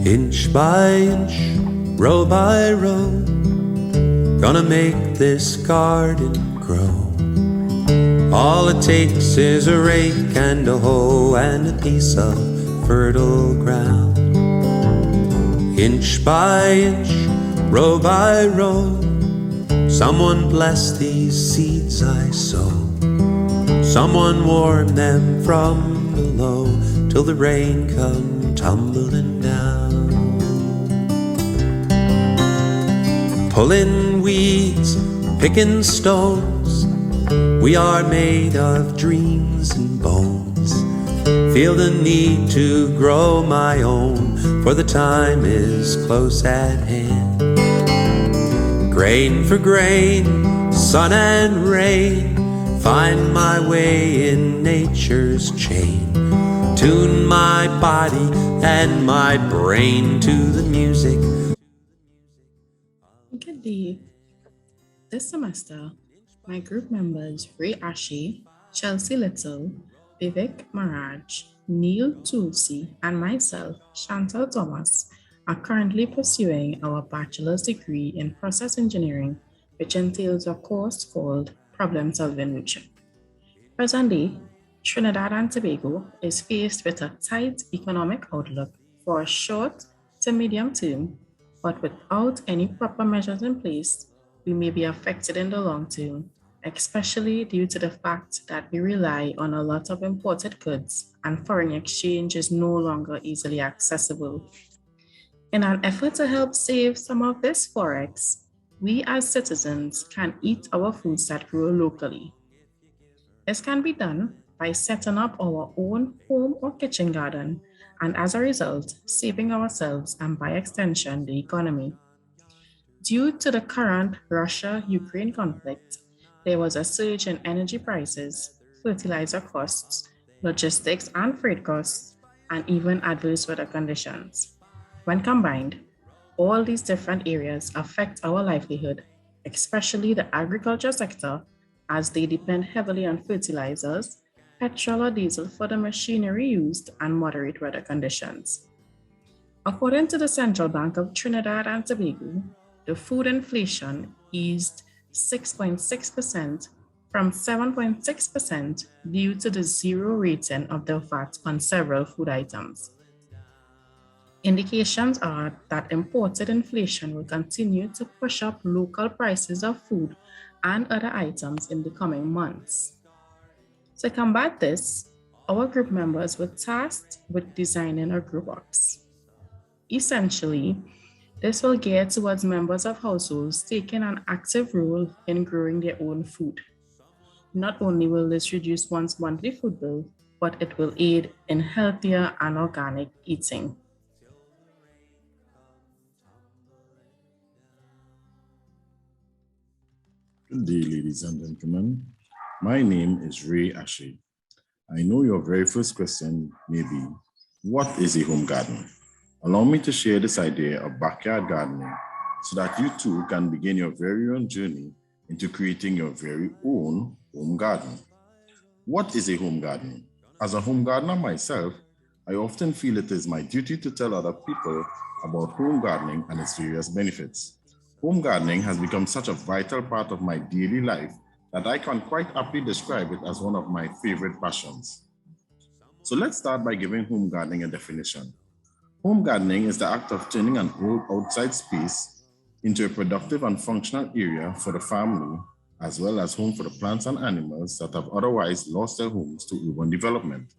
Inch by inch, row by row, gonna make this garden grow. All it takes is a rake and a hoe and a piece of fertile ground. Inch by inch, row by row, someone bless these seeds I sow. Someone warm them from below till the rain come tumbling down. Pulling weeds, picking stones, we are made of dreams and bones. Feel the need to grow my own, for the time is close at hand. Grain for grain, sun and rain, find my way in nature's chain. Tune my body and my brain to the music. Good day. This semester, my group members Ray Ashi, Chelsea Little, Vivek Maraj, Neil Tulsi, and myself, Chantal Thomas, are currently pursuing our bachelor's degree in process engineering, which entails a course called Problem Solving Lucha. Presently, Trinidad and Tobago is faced with a tight economic outlook for a short to medium term, but without any proper measures in place, we may be affected in the long term, especially due to the fact that we rely on a lot of imported goods and foreign exchange is no longer easily accessible. In an effort to help save some of this forex, we as citizens can eat our foods that grow locally. This can be done by setting up our own home or kitchen garden, and as a result, saving ourselves and by extension, the economy. Due to the current Russia-Ukraine conflict, there was a surge in energy prices, fertilizer costs, logistics and freight costs, and even adverse weather conditions. When combined, all these different areas affect our livelihood, especially the agriculture sector, as they depend heavily on fertilizers, petrol or diesel for the machinery used, and moderate weather conditions. According to the Central Bank of Trinidad and Tobago, the food inflation eased 6.6% from 7.6% due to the zero rating of the VAT on several food items. Indications are that imported inflation will continue to push up local prices of food and other items in the coming months. To combat this, our group members were tasked with designing a group box. Essentially, this will gear towards members of households taking an active role in growing their own food. Not only will this reduce one's monthly food bill, but it will aid in healthier and organic eating. Good day, ladies and gentlemen. My name is Ray Ashi. I know your very first question may be, what is a home garden? Allow me to share this idea of backyard gardening so that you too can begin your very own journey into creating your very own home garden. What is a home garden? As a home gardener myself, I often feel it is my duty to tell other people about home gardening and its various benefits. Home gardening has become such a vital part of my daily life that I can quite aptly describe it as one of my favorite passions. So let's start by giving home gardening a definition. Home gardening is the act of turning an old outside space into a productive and functional area for the family, as well as home for the plants and animals that have otherwise lost their homes to urban development.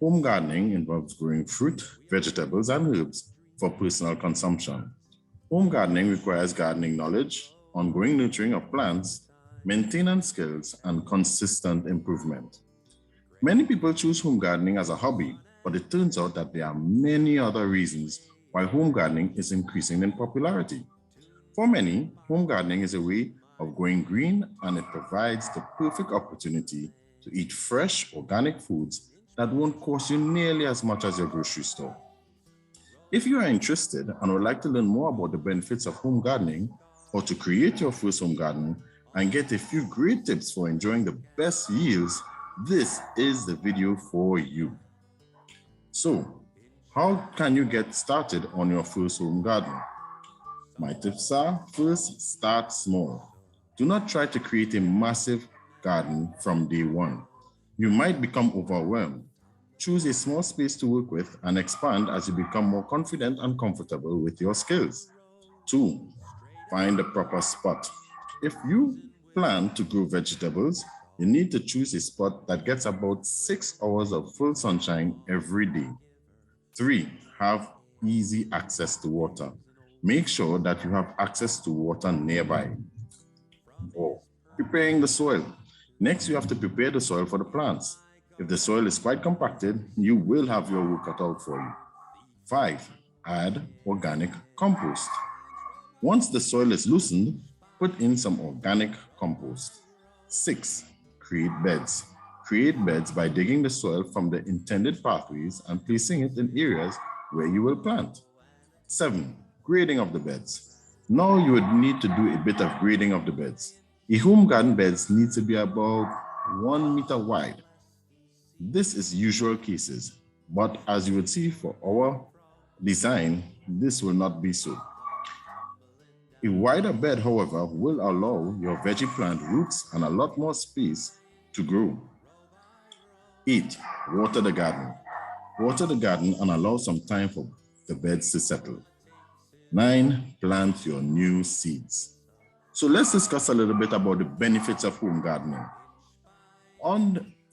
Home gardening involves growing fruit, vegetables, and herbs for personal consumption. Home gardening requires gardening knowledge, ongoing nurturing of plants, maintenance skills, and consistent improvement. Many people choose home gardening as a hobby, but it turns out that there are many other reasons why home gardening is increasing in popularity. For many, home gardening is a way of going green, and it provides the perfect opportunity to eat fresh, organic foods that won't cost you nearly as much as your grocery store. If you are interested and would like to learn more about the benefits of home gardening, or to create your first home garden and get a few great tips for enjoying the best yields, this is the video for you. So, How can you get started on your first home garden? My tips are: first, start small. Do not try to create a massive garden from day one. You might become overwhelmed. Choose a small space to work with and expand as you become more confident and comfortable with your skills. 2, find the proper spot. If you plan to grow vegetables, you need to choose a spot that gets about 6 hours of full sunshine every day. 3, have easy access to water. Make sure that you have access to water nearby. 4, preparing the soil. Next, you have to prepare the soil for the plants. If the soil is quite compacted, you will have your work cut out for you. 5, add organic compost. Once the soil is loosened, put in some organic compost. 6, create beds. Create beds by digging the soil from the intended pathways and placing it in areas where you will plant. 7, grading of the beds. Now you would need to do a bit of grading of the beds. A home garden beds needs to be about 1 meter wide. This is usual cases, but as you would see for our design, this will not be so. A wider bed, however, will allow your veggie plant roots and a lot more space to grow. 8, water the garden. Water the garden and allow some time for the beds to settle. 9, plant your new seeds. So let's discuss a little bit about the benefits of home gardening.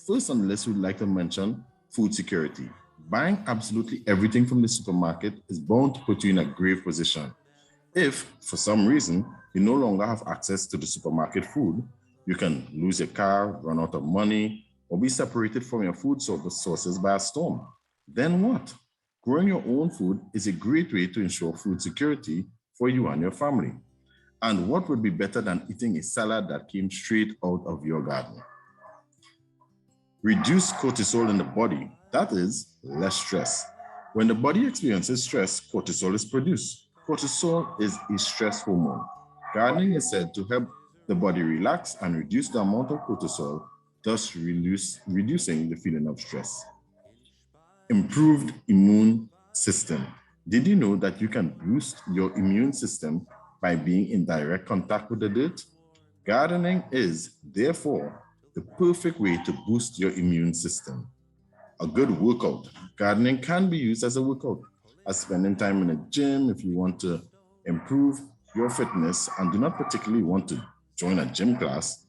First on the list, we'd like to mention food security. Buying absolutely everything from the supermarket is bound to put you in a grave position. If, for some reason, you no longer have access to the supermarket food, you can lose your car, run out of money, or be separated from your food sources by a storm. Then what? Growing your own food is a great way to ensure food security for you and your family. And what would be better than eating a salad that came straight out of your garden? Reduce cortisol in the body, that is, less stress. When the body experiences stress, cortisol is produced. Cortisol is a stress hormone. Gardening is said to help the body relax and reduce the amount of cortisol, thus reducing the feeling of stress. Improved immune system. Did you know that you can boost your immune system by being in direct contact with the dirt? Gardening is, therefore, the perfect way to boost your immune system. A good workout. Gardening can be used as a workout, as spending time in a gym if you want to improve your fitness and do not particularly want to join a gym class.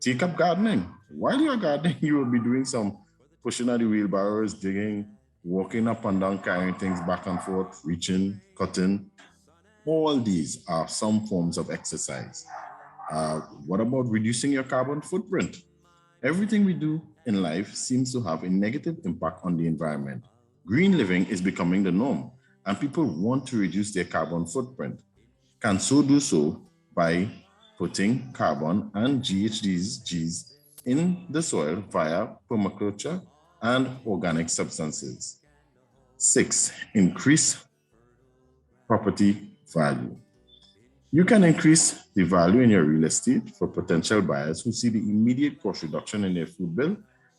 Take up gardening. While you're gardening, you will be doing some pushing out the wheelbarrows, digging, walking up and down, carrying things back and forth, reaching, cutting. All these are some forms of exercise. What about reducing your carbon footprint? Everything we do in life seems to have a negative impact on the environment. Green living is becoming the norm, and people want to reduce their carbon footprint. Can so do so by putting carbon and GHGs in the soil via permaculture and organic substances. 6, increase property value. You can increase the value in your real estate for potential buyers who see the immediate cost reduction in their food bill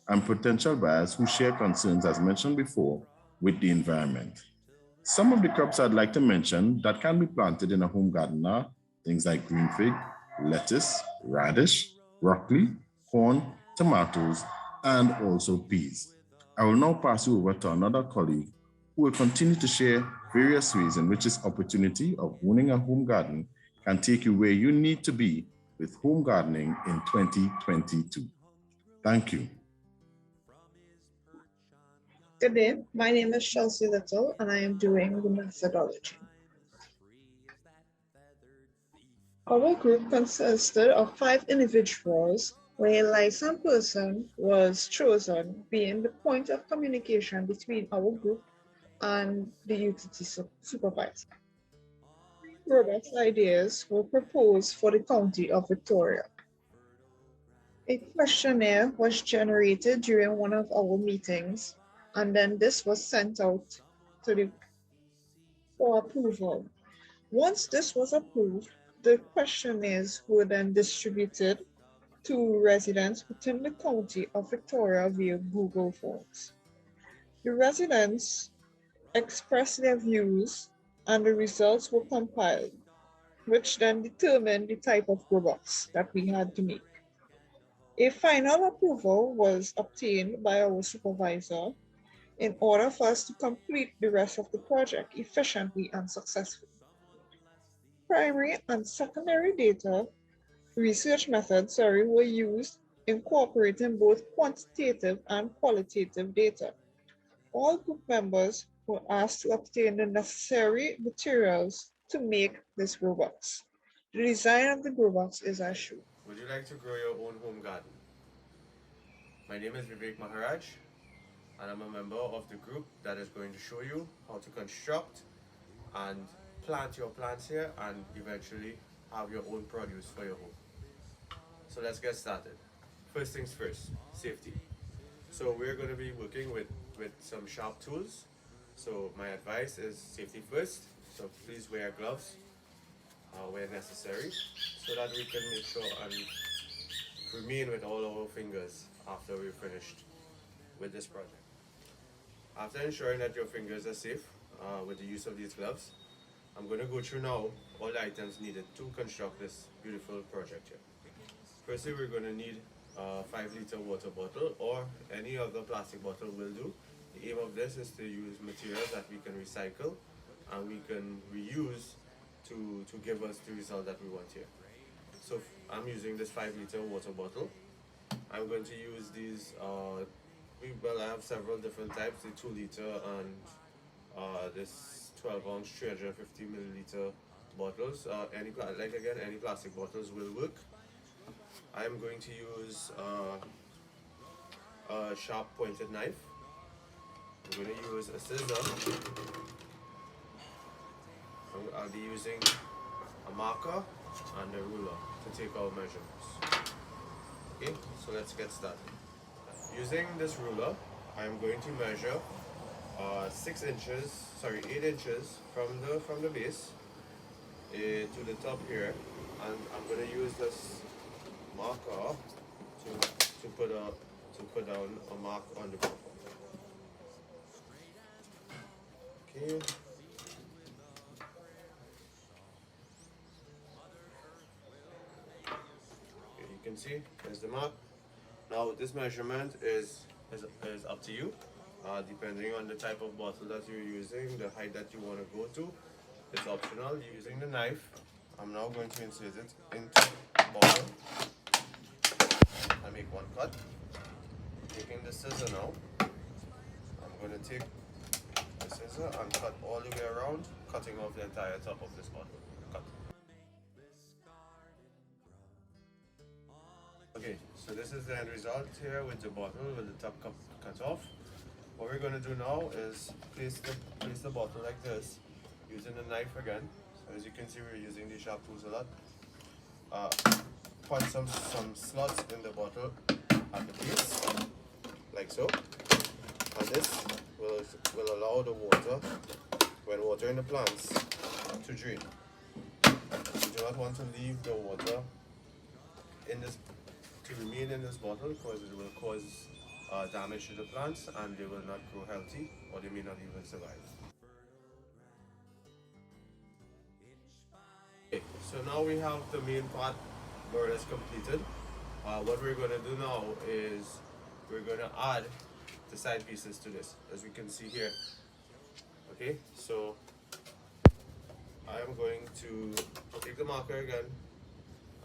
and potential buyers who share concerns, as mentioned before, with the environment. Some of the crops I'd like to mention that can be planted in a home garden are things like green fig, lettuce, radish, broccoli, corn, tomatoes, and also peas. I will now pass you over to another colleague who will continue to share various ways in which this opportunity of owning a home garden can take you where you need to be with home gardening in 2022. Thank you. Good day, my name is Chelsea Little and I am doing the methodology. Our group consisted of 5 individuals where a licensed person was chosen, being the point of communication between our group and the UTT supervisor. Robust ideas were proposed for the County of Victoria. A questionnaire was generated during one of our meetings, and then this was sent out for approval. Once this was approved, the questionnaires were then distributed to residents within the County of Victoria via Google Forms. The residents expressed their views, and the results were compiled, which then determined the type of grow box that we had to make. A final approval was obtained by our supervisor in order for us to complete the rest of the project efficiently and successfully. Primary and secondary data research methods were used incorporating both quantitative and qualitative data. All group members were asked to obtain the necessary materials to make this grow box. The design of the grow box is as shown. Would you like to grow your own home garden? My name is Vivek Maharaj, and I'm a member of the group that is going to show you how to construct and plant your plants here and eventually have your own produce for your home. So let's get started. First things first, safety. So we're going to be working with some sharp tools. So my advice is safety first. So please wear gloves where necessary so that we can make sure and remain with all our fingers after we're finished with this project. After ensuring that your fingers are safe with the use of these gloves, I'm going to go through now all the items needed to construct this beautiful project here. Firstly, we're going to need a 5-liter water bottle or any other plastic bottle will do. The aim of this is to use materials that we can recycle and we can reuse to give us the result that we want here. So I'm using this 5-liter water bottle. I'm going to use these, I have several different types, the 2-liter and this 12-ounce 350 milliliter bottles. Any plastic bottles will work. I'm going to use a sharp pointed knife. I'm going to use a scissor. I'll be using a marker and a ruler to take our measurements. Okay, so let's get started. Using this ruler, I'm going to measure 8 inches from the base to the top here, and I'm going to use this marker to put down a mark on the board. Okay. You can see there's the mark. Now this measurement is up to you, depending on the type of bottle that you're using, the height that you want to go to. It's optional. Using the knife, I'm now going to insert it into the bottle and make one cut. Taking the scissor now, I'm going to take the scissor and cut all the way around, cutting off the entire top of this bottle. Cut. Okay, so this is the end result here with the bottle with the top cut off. What we're going to do now is place the bottle like this, using the knife again. So as you can see, we're using these sharp tools a lot. Put some slots in the bottle at the base, like so. And this will allow the water, when watering the plants, to drain. You do not want to leave the water to remain in this bottle, because it will cause damage to the plants and they will not grow healthy, or they may not even survive. Okay, so now we have the main part more or less completed. What we're going to do now is we're going to add the side pieces to this, as we can see here. Okay, so I am going to take the marker again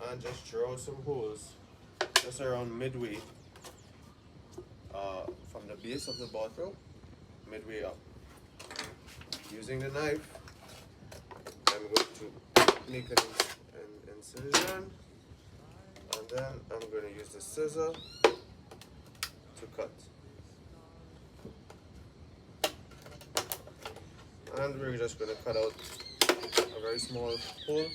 and just draw out some holes just around midway from the base of the bottle, midway up. Using the knife, I'm going to make an incision, and then I'm going to use the scissor to cut. And we're just going to cut out a very small hole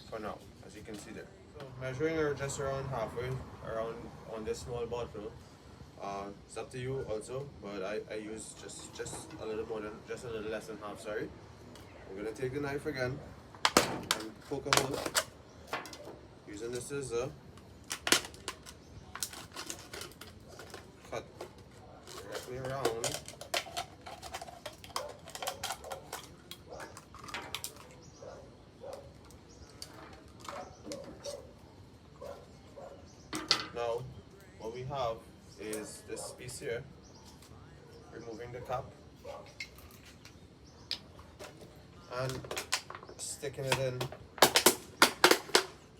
for now, as you can see there. So measuring just around halfway around on this small bottle. It's up to you also, but I use just a little less than half. Sorry. I'm gonna take the knife again and poke a hole using the scissor. Cut directly around we have is this piece here, removing the cap and sticking it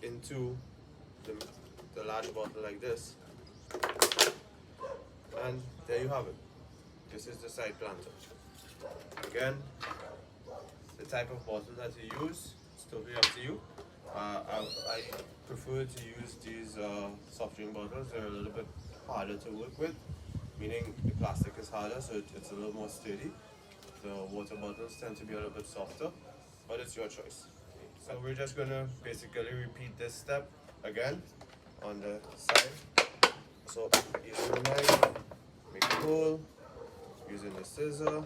into the large bottle like this, and there you have it. This is the side planter. Again, the type of bottle that you use is totally up to you. I prefer to use these soft drink bottles. They're a little bit harder to work with, meaning the plastic is harder, so it's a little more sturdy. The water bottles tend to be a little bit softer, but it's your choice. So we're just gonna basically repeat this step again on the side. So using the knife, make a hole, using the scissor,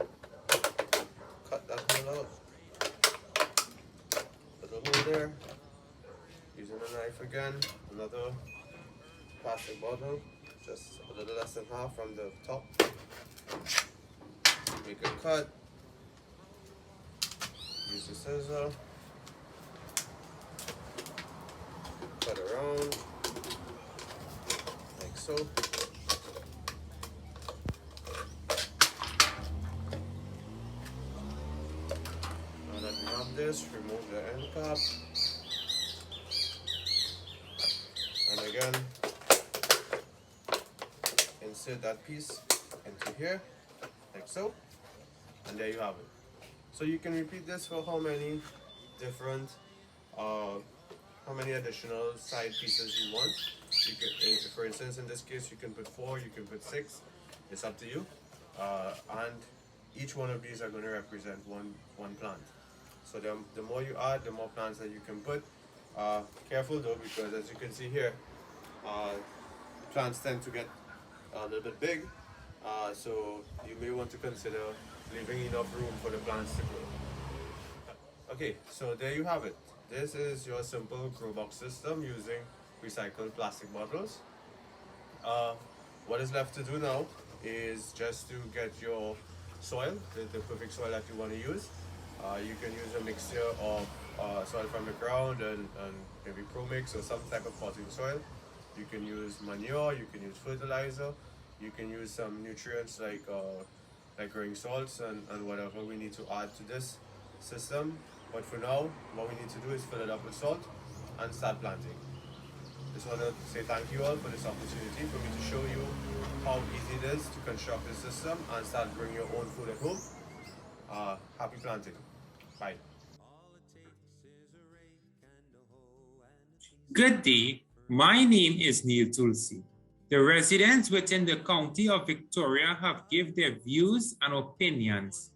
cut that hole out, put a hole there, using the knife again, another plastic bottle, just a little less than half from the top, make a cut, use the scissor, cut around, like so. Now that we have this, remove the end cap, and again, insert that piece into here, like so, and there you have it. So you can repeat this for how many different, how many additional side pieces you want. You can, for instance, in this case, you can put 4, you can put 6. It's up to you. And each one of these are going to represent one plant. So the more you add, the more plants that you can put. Careful though, because as you can see here, plants tend to get a little bit big. So you may want to consider leaving enough room for the plants to grow. Okay, so there you have it. This is your simple grow box system using recycled plastic bottles. What is left to do now is just to get your soil, the perfect soil that you want to use. You can use a mixture of soil from the ground and maybe pro-mix or some type of potting soil. You can use manure, you can use fertilizer, you can use some nutrients like growing salts and whatever we need to add to this system. But for now, what we need to do is fill it up with salt and start planting. Just want to say thank you all for this opportunity for me to show you how easy it is to construct this system and start growing your own food at home. Happy planting. Bye. Good day. My name is Neil Tulsi. The residents within the County of Victoria have given their views and opinions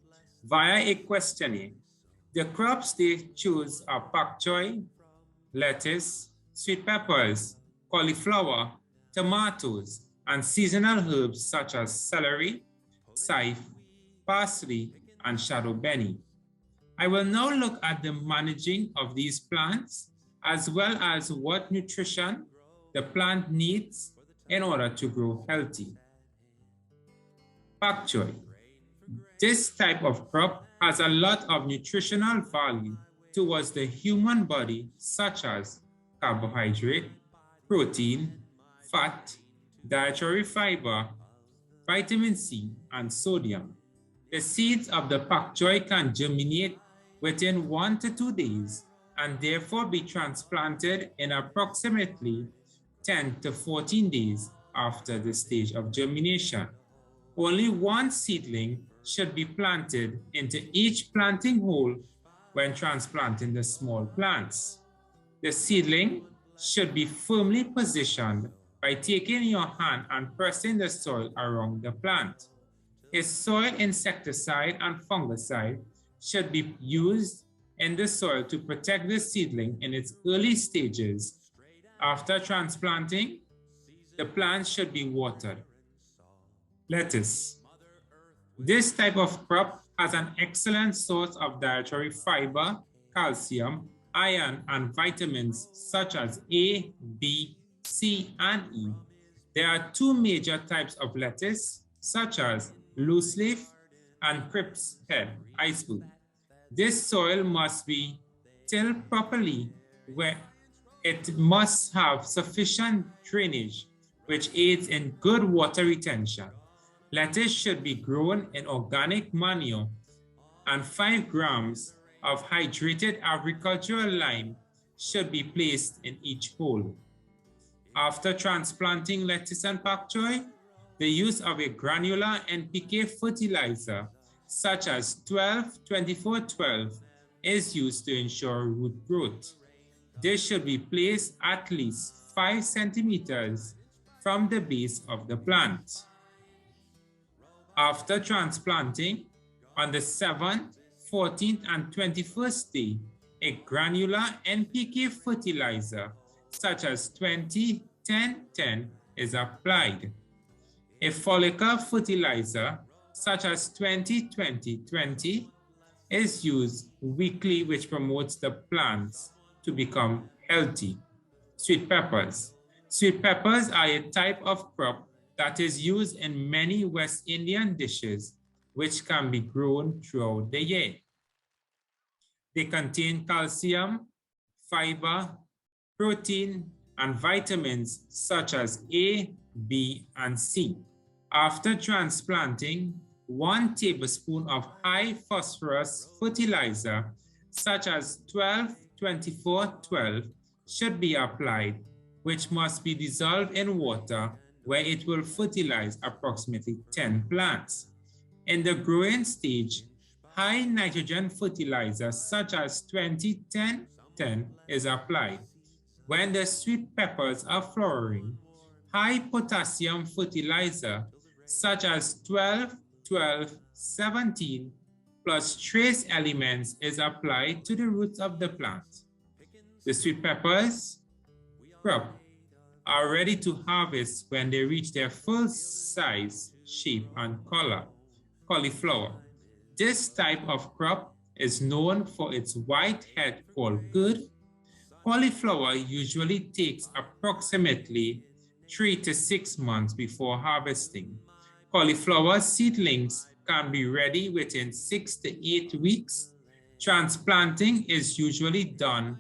via a questionnaire. The crops they choose are pak choy, lettuce, sweet peppers, cauliflower, tomatoes, and seasonal herbs such as celery, scythe, parsley, and shadow benny. I will now look at the managing of these plants as well as what nutrition the plant needs in order to grow healthy. Pak choy. This type of crop has a lot of nutritional value towards the human body, such as carbohydrate, protein, fat, dietary fiber, vitamin C, and sodium. The seeds of the pak choy can germinate within 1 to 2 days and therefore be transplanted in approximately 10 to 14 days after the stage of germination. Only one seedling should be planted into each planting hole when transplanting the small plants. The seedling should be firmly positioned by taking your hand and pressing the soil around the plant. A soil insecticide and fungicide should be used in the soil to protect the seedling in its early stages. After transplanting, the plant should be watered. Lettuce. This type of crop has an excellent source of dietary fiber, calcium, iron, and vitamins such as A, B, C, and E. There are 2 major types of lettuce, such as loose leaf and crisp's head iceberg. This soil must be tilled properly, where it must have sufficient drainage which aids in good water retention. Lettuce should be grown in organic manure, and 5 grams of hydrated agricultural lime should be placed in each hole. After transplanting lettuce and pak choy, the use of a granular NPK fertilizer such as 12-24-12 is used to ensure root growth. This should be placed at least 5 centimeters from the base of the plant. After transplanting, on the 7th, 14th, and 21st day, a granular NPK fertilizer such as 20-10-10 is applied. A follicle fertilizer such as 20-20-20 is used weekly, which promotes the plants to become healthy. Sweet peppers. Sweet peppers are a type of crop that is used in many West Indian dishes, which can be grown throughout the year. They contain calcium, fiber, protein, and vitamins such as A, B, and C. After transplanting, 1 tablespoon of high phosphorus fertilizer, such as 12-24-12, should be applied, which must be dissolved in water where it will fertilize approximately 10 plants. In the growing stage, high nitrogen fertilizer such as 20-10-10 is applied. When the sweet peppers are flowering, high potassium fertilizer such as 12-12-17 plus trace elements is applied to the roots of the plant. The sweet peppers crop are ready to harvest when they reach their full size, shape, and color. Cauliflower. This type of crop is known for its white head called gourd. Cauliflower usually takes approximately 3 to 6 months before harvesting. Cauliflower seedlings can be ready within 6 to 8 weeks. Transplanting is usually done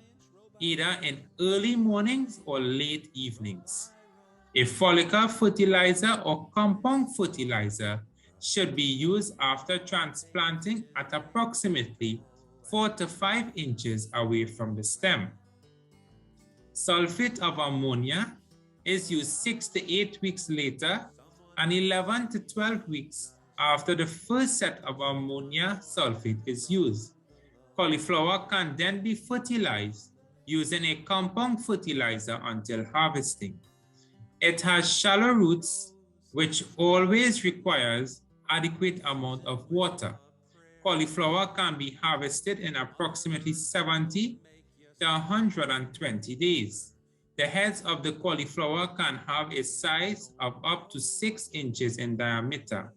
either in early mornings or late evenings. A follicle fertilizer or compound fertilizer should be used after transplanting at approximately 4 to 5 inches away from the stem. Sulfate of ammonia is used 6 to 8 weeks later and 11 to 12 weeks after the first set of ammonia sulfate is used. Cauliflower can then be fertilized using a compound fertilizer until harvesting. It has shallow roots, which always requires adequate amount of water. Cauliflower can be harvested in approximately 70 to 120 days. The heads of the cauliflower can have a size of up to 6 inches in diameter.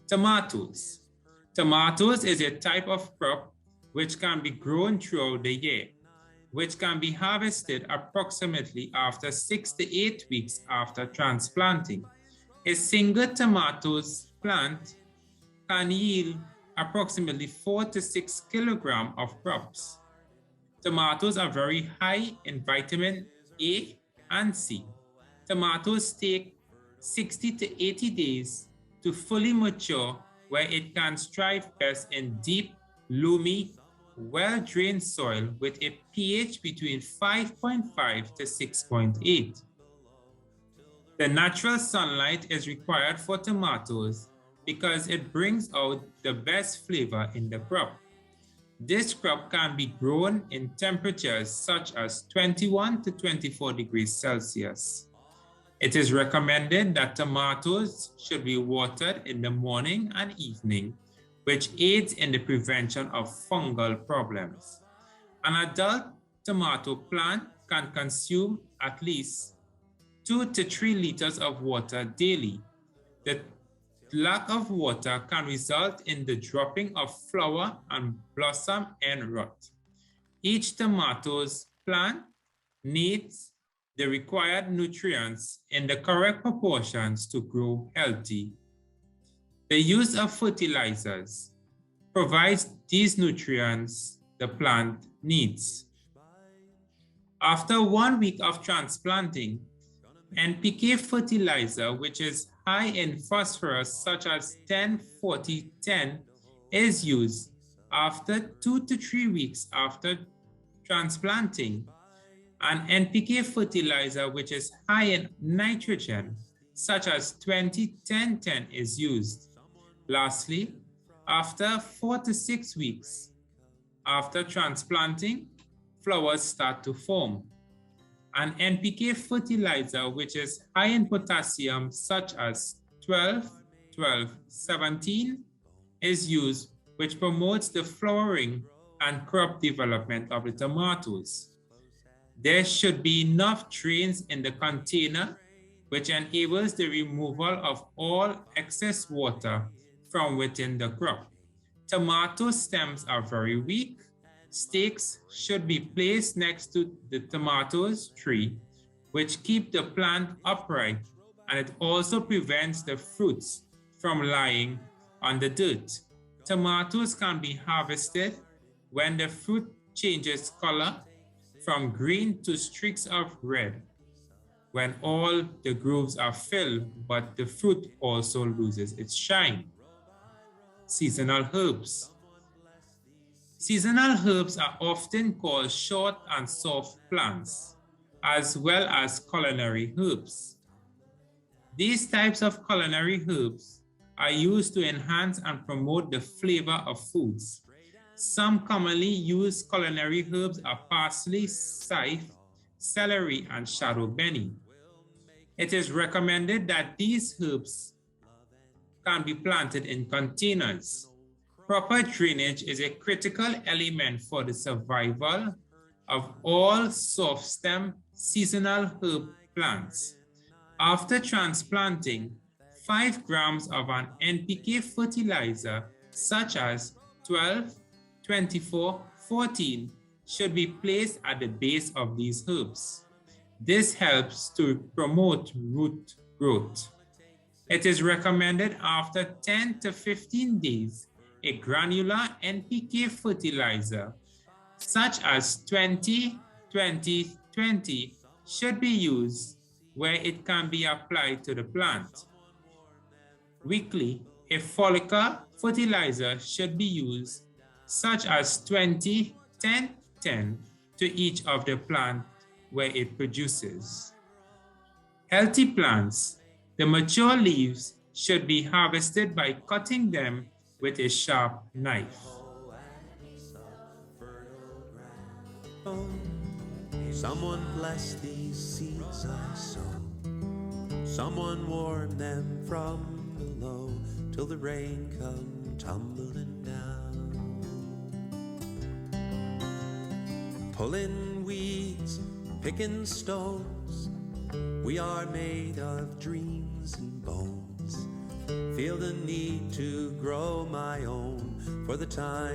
Tomatoes. Tomatoes is a type of crop which can be grown throughout the year, which can be harvested approximately after 6 to 8 weeks after transplanting. A single tomatoes plant can yield approximately 4 to 6 kilograms of crops. Tomatoes are very high in vitamin A and C. Tomatoes take 60 to 80 days to fully mature, where it can thrive best in deep, loamy, well-drained soil with a pH between 5.5 to 6.8. The natural sunlight is required for tomatoes because it brings out the best flavor in the crop. This crop can be grown in temperatures such as 21 to 24 degrees Celsius. It is recommended that tomatoes should be watered in the morning and evening, which aids in the prevention of fungal problems. An adult tomato plant can consume at least 2 to 3 liters of water daily. The lack of water can result in the dropping of flower and blossom and rot. Each tomatoes plant needs the required nutrients in the correct proportions to grow healthy. The use of fertilizers provides these nutrients the plant needs. After 1 week of transplanting, NPK fertilizer, which is high in phosphorus, such as 10-40-10, is used after 2 to 3 weeks after transplanting. An NPK fertilizer, which is high in nitrogen, such as 20-10-10, is used. Lastly, after 4 to 6 weeks after transplanting, flowers start to form. An NPK fertilizer, which is high in potassium, such as 12-12-17, is used, which promotes the flowering and crop development of the tomatoes. There should be enough drains in the container, which enables the removal of all excess water from within the crop. Tomato stems are very weak. Stakes should be placed next to the tomatoes tree, which keep the plant upright, and it also prevents the fruits from lying on the dirt. Tomatoes can be harvested when the fruit changes color from green to streaks of red, when all the grooves are filled, but the fruit also loses its shine. Seasonal herbs. Seasonal herbs are often called short and soft plants, as well as culinary herbs. These types of culinary herbs are used to enhance and promote the flavor of foods. Some commonly used culinary herbs are parsley, scythe, celery, and shadow benny. It is recommended that these herbs can be planted in containers. Proper drainage is a critical element for the survival of all soft stem seasonal herb plants. After transplanting, 5 grams of an NPK fertilizer, such as 12-24-14, should be placed at the base of these herbs. This helps to promote root growth. It is recommended after 10 to 15 days, a granular NPK fertilizer, such as 20-20-20, should be used where it can be applied to the plant. Weekly, a follicle fertilizer should be used, such as 20-10-10, to each of the plant where it produces. Healthy plants, the mature leaves should be harvested by cutting them with a sharp knife. Someone bless these seeds I sow. Someone warm them from below till the rain come tumbling down. Pulling weeds, picking stones. We are made of dreams and bones. Feel the need to grow my own for the time.